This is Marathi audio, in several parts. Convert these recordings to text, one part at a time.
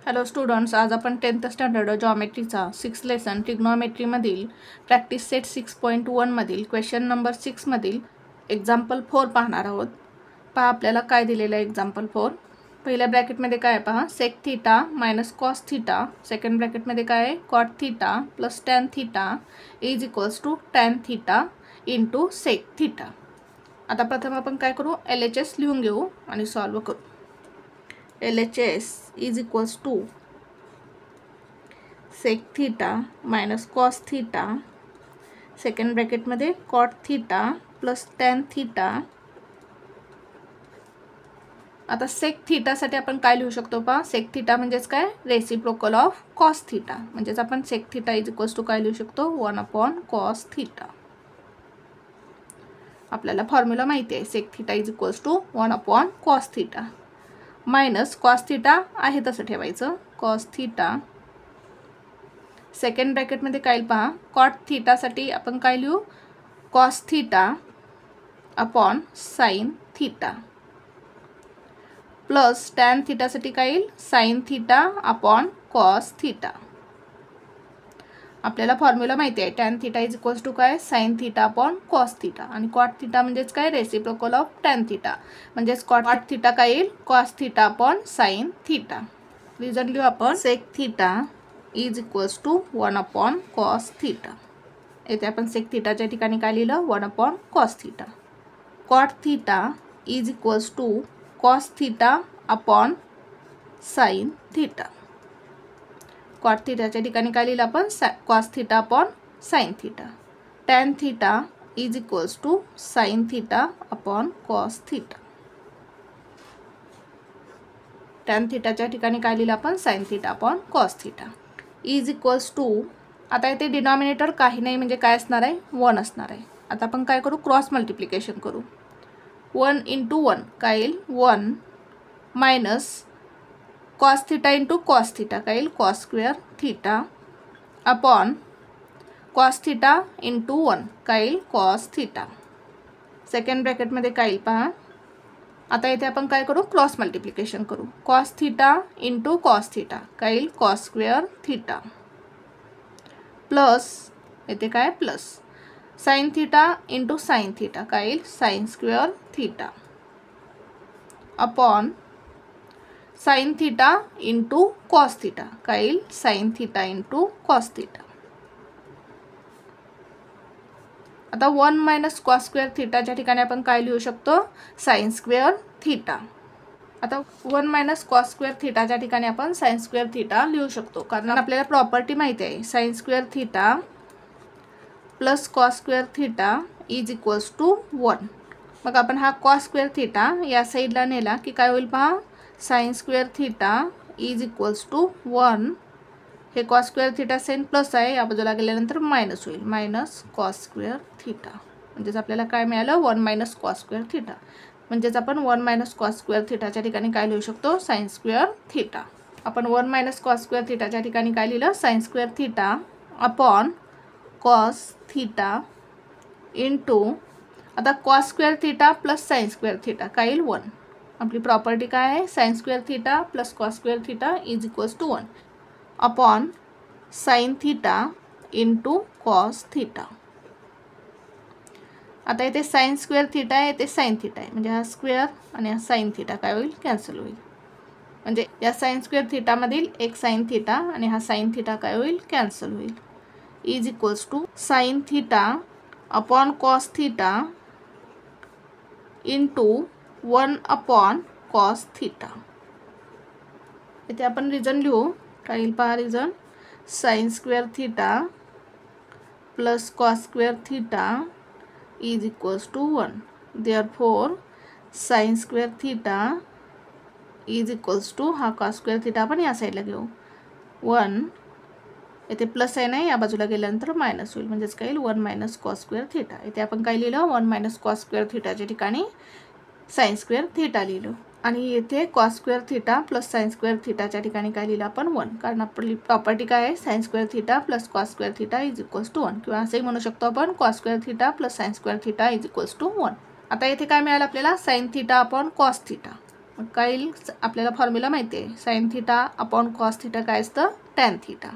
हॅलो स्टुडंट्स, आज आपण 10th स्टँडर्ड जॉमेट्रीचा 6th लेसन ट्रिग्नॉमेट्रीमधील प्रॅक्टिस सेट 6.1 मधील क्वेश्चन नंबर 6 मधील एक्झाम्पल 4 पाहणार आहोत. पहा आपल्याला काय दिलेलं आहे एक्झाम्पल 4. पहिल्या ब्रॅकेटमध्ये काय आहे पहा, sec theta minus cos theta. Second ब्रॅकेटमध्ये काय आहे, cot theta plus tan theta is equals to tan theta into sec theta. आता प्रथम आपण काय करू, LHS लिहून घेऊ आणि सॉल्व करू. LHS is equals to sec theta minus cos theta, second ब्रॅकेटमध्ये cot theta plus tan theta. आता सेक थीटासाठी आपण काय लिहू शकतो पहा, सेक थीटा म्हणजेच काय, रेसिप्रोकल ऑफ कॉस थीटा. म्हणजेच आपण sec theta is equals to काय लिहू शकतो, 1 cos थीटा. आपल्याला फॉर्म्युला माहिती आहे, sec theta is equals to 1 cos theta minus cos theta आहे तसं ठेवायचं, कॉस थीटा. सेकंड ब्रॅकेटमध्ये काय पहा, कॉट थीटासाठी आपण काय लिहू, cos theta upon sine theta plus tan थीटासाठी काय येईल, sine theta upon cos theta. आपल्याला फॉर्म्युला माहिती आहे, tan theta is equals to काय, sine theta upon cos theta. आणि कॉट थीटा म्हणजेच काय, रेसिप्रोकल ऑफ टॅन थीटा. म्हणजेच कॉट थीटा काय येईल, cos theta upon sine theta. Reason लिहू आपण, sec theta is equals to 1 cos theta. येथे आपण सेक थीटाच्या ठिकाणी काय लिहिलं, 1 cos theta. Cot theta is equals to cos theta upon sine theta. Cot थीटाच्या ठिकाणी काय लिहिलं आपण, cos theta upon sine theta. Tan theta is equals to sine theta upon cos theta. Tan थीटाच्या ठिकाणी काय लिहिलं आपण, sine theta upon cos theta is equals to. आता इथे डिनॉमिनेटर काही नाही म्हणजे काय असणार आहे, 1 असणार आहे. आता आपण काय करू, क्रॉस मल्टिप्लिकेशन करू. 1 इंटू 1 काय येईल, 1 minus cos theta into cos theta काय येईल, cos square theta upon cos theta into 1 काय येईल, कॉस थीटा. सेकंड ब्रॅकेटमध्ये काय येईल पहा. आता इथे आपण काय करू, क्रॉस मल्टिप्लिकेशन करू. Cos theta into cos theta काय येईल, कॉस स्क्वेअर थीटा प्लस इथे काय plus sign theta into sine theta काय येईल, sine square theta upon sine theta into cos theta काय येईल, sine theta into cos theta. आता 1 मायनस कॉस स्क्वेअर थीटाच्या ठिकाणी आपण काय लिहू शकतो, साइन स्क्वेअर थीटा. आता 1 मायनस कॉस स्क्वेअर थीटाच्या ठिकाणी आपण साइन स्क्वेअर थीटा लिहू शकतो, कारण आपल्याला प्रॉपर्टी माहिती आहे, sine square theta plus cos square theta is equals to 1. मग आपण हा कॉस स्क्वेअर थीटा या साईडला नेला की काय होईल पहा, sine square theta is equals to 1. हे cos square theta sine plus आहे, या बाजूला गेल्यानंतर मायनस होईल, मायनस कॉस स्क्वेअर थीटा. म्हणजेच आपल्याला काय मिळालं, 1 मायनस कॉस स्क्वेअर थीटा. म्हणजेच आपण 1 मायनस कॉस स्क्वेअर थीटाच्या ठिकाणी काय लिहू शकतो, साइन स्क्वेअर थीटा. आपण 1 मायनस कॉस स्क्वेअर थीटाच्या ठिकाणी काय लिहिलं, sine square theta upon cos theta into, आता cos square theta plus sine square theta काय येईल, 1. आपली प्रॉपर्टी काय आहे, sine square theta plus cos square theta is equals to 1 upon sine theta into cos theta. आता इथे साइन स्क्वेअर थीटा आहे, इथे साइन थीटा आहे, म्हणजे हा स्क्वेअर आणि हा साइन थीटा काय होईल, कॅन्सल होईल. म्हणजे या साइन स्क्वेअर थीटामधील एक साइन थीटा आणि हा साइन थीटा काय होईल, कॅन्सल होईल. Is equals to sine theta upon cos theta into 1 upon cos theta. इथे आपण रिझन लिहू, काय येईल पहा reason, sine square theta plus cos square theta is equals to 1. Therefore sine square theta is equals to, हा कॉस स्क्वेअर थीटा आपण या साईडला घेऊ, 1. इथे प्लस आहे नाही, या बाजूला गेल्यानंतर मायनस होईल, म्हणजेच काय येईल, 1 मायनस कॉस स्क्वेअर थीटा. इथे आपण काय लिहिलं, 1 मायनस कॉस स्क्वेअर थीटाच्या ठिकाणी साइन स्क्वेअर थीटा लिहिलं. आणि येथे cos square theta plus sine square थीटाच्या ठिकाणी काय लिहिलं आपण, 1. कारण आपली प्रॉपर्टी काय आहे, sine square theta plus cos square theta is equals to 1. किंवा असंही म्हणू शकतो आपण, cos square theta plus sine square theta is equals to 1. आता येथे काय मिळालं आपल्याला, sine theta upon cos theta. काय येईल आपल्याला फॉर्म्युला माहिती आहे, sine theta upon cos theta काय असतं, tan theta.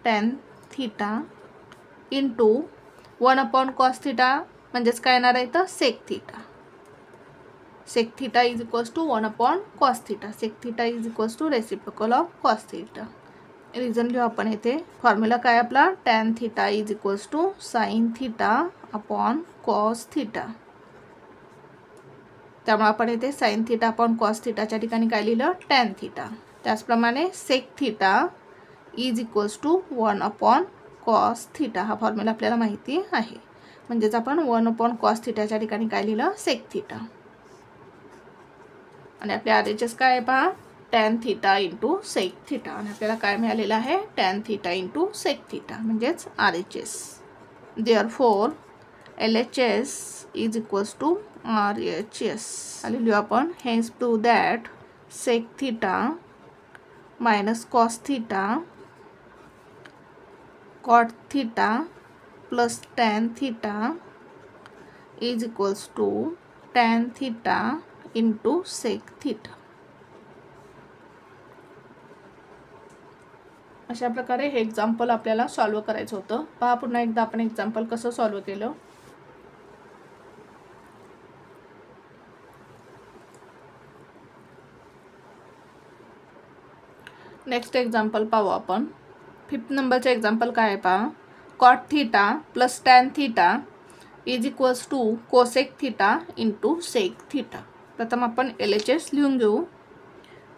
Tan theta into 1 upon cos theta म्हणजेच काय येणार आहे तर sec theta. Sec theta is equals to 1 upon cos theta. Sec theta is equals to reciprocal of cos theta. Reason लिहू आपण इथे. फॉर्म्युला काय आपला, tan theta is equals to sine theta upon cos theta. त्यामुळे आपण इथे साइन थिटा अपॉन कॉस थिटाच्या ठिकाणी काय लिहिलं, टॅन थिटा. त्याचप्रमाणे sec theta is equals to 1 upon cos theta. हा फॉर्म्युला आपल्याला माहिती आहे. म्हणजेच आपण 1 अपॉन कॉस थिटाच्या ठिकाणी काय लिहिलं, सेक थिटा. आणि आपल्या RHS काय आहे पहा, tan theta into sec theta. आणि आपल्याला काय मिळालेलं आहे, tan theta into sec theta म्हणजेच RHS. Therefore LHS is equals to RHS. आणि लिहू आपण, hence prove that sec theta minus cos theta cot theta plus tan theta is equals to tan theta into sec theta. अशा प्रकारे हे एक्झाम्पल आपल्याला सॉल्व करायचं होतं. पहा पुन्हा एकदा आपण एक्झाम्पल कसं सॉल्व केलं. नेक्स्ट एक्झाम्पल पाहू आपण. 5th नंबरचे एक्झाम्पल काय आहे पहा, cot theta plus tan theta is equals to cosec theta into sec theta. प्रथम आपण LHS लिहून घेऊ.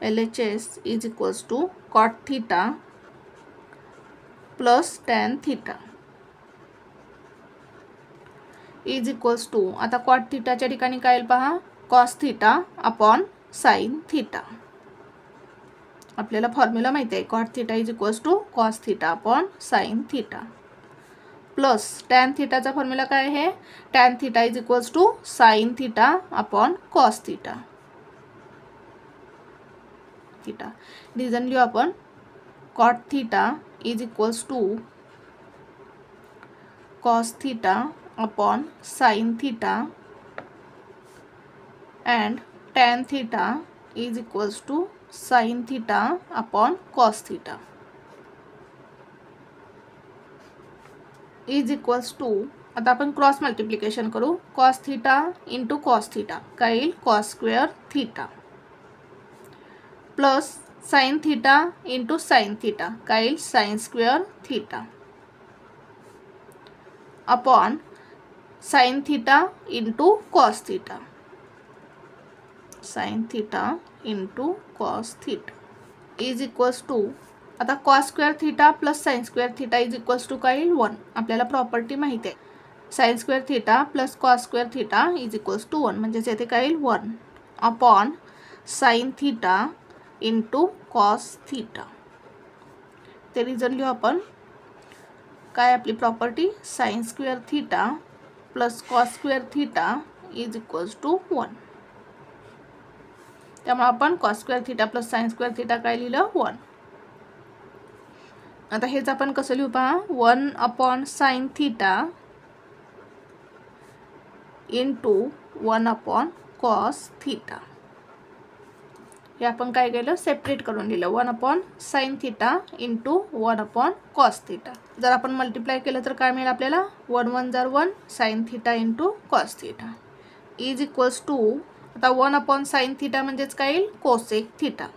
LHS is equals to cot theta plus tan theta is equals to, आता कॉट थिटाच्या ठिकाणी काय येईल पहा, cos theta upon sine theta. आपल्याला फॉर्म्युला माहिती आहे, cot theta is equals to cos theta upon sine theta plus tan थिटाचा फॉर्म्युला काय आहे, tan theta is equals to sine theta upon cos theta. Theta reason लिहू आपण, cot theta is equals to cos theta upon sine theta and tan theta is equals to sine theta upon cos theta is equals to, आता आपण क्रॉस मल्टिप्लिकेशन करू. Cos theta into cos theta काय येईल, cos square theta plus sine theta into sine theta काय येईल, sine square theta upon sine theta into cos theta. Sine theta into cos theta is equals to, आता cos square theta plus sine square theta is equals to काय येईल, 1. आपल्याला प्रॉपर्टी माहिती आहे, sine square theta plus cos square theta is equals to 1. म्हणजेच येथे काय येईल, 1 upon sine theta into cos theta. ते रिझन लिहू आपण, काय आपली property, sine square theta plus cos square theta is equals to 1. त्यामुळे आपण cos square theta plus sine square theta काय लिहिलं, 1. आता हेच आपण कसं लिहू पहा, 1 upon sine theta into 1 upon cos theta. हे आपण काय केलं, सेपरेट करून लिहिलं. 1 upon sine theta into 1 upon cos theta. जर आपण मल्टिप्लाय केलं तर काय मिळेल आपल्याला, 1 1 जार 1 sine theta into cos theta is equals to, आता 1 अपॉन साइन थिटा म्हणजेच काय येईल, कोसेक थिटा.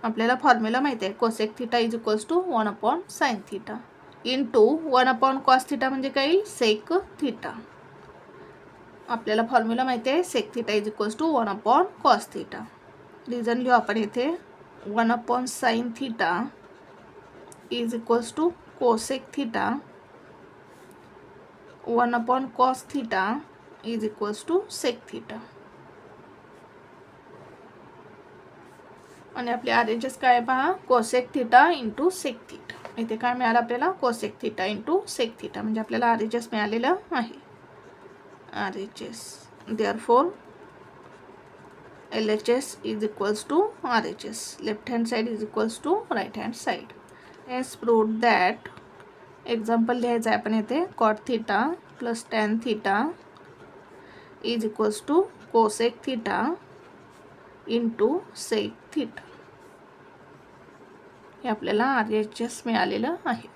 आपल्याला फॉर्म्युला माहिती आहे, cosec theta is equals to 1 upon sine theta into 1 upon cos theta म्हणजे काय येईल, सेक थिटा. आपल्याला फॉर्म्युला माहिती आहे, sec theta is equals to 1 upon cos theta. Reason लिहू आपण इथे, 1 upon sine theta is equals to cosec theta 1 upon cos theta is equals to sec theta. आणि आपले RHS काय पहा, cosec theta into sec theta. इथे काय मिळालं आपल्याला, cosec theta into sec theta. म्हणजे आपल्याला RHS मिळालेलं आहे. RHS therefore LHS is equals to RHS. Left hand side is equals to right hand side. Hence proved that, example लिहायचं आहे आपण इथे, cot theta plus tan theta is equals to cosec theta into sec theta हे आपल्याला RHS मिळालेलं आहे.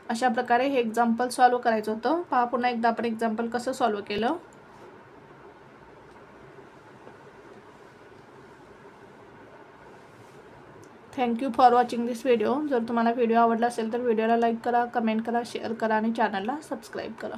अशा प्रकारे हे एक्झाम्पल सॉल्व करायचं होतं. पहा पुन्हा एकदा आपण एक्झाम्पल कसं सॉल्व केलं. Thank you for watching this video. जर तुम्हाला व्हिडिओ आवडला असेल तर व्हिडिओला लाईक करा, कमेंट करा, शेअर करा आणि चॅनलला सबस्क्राईब करा.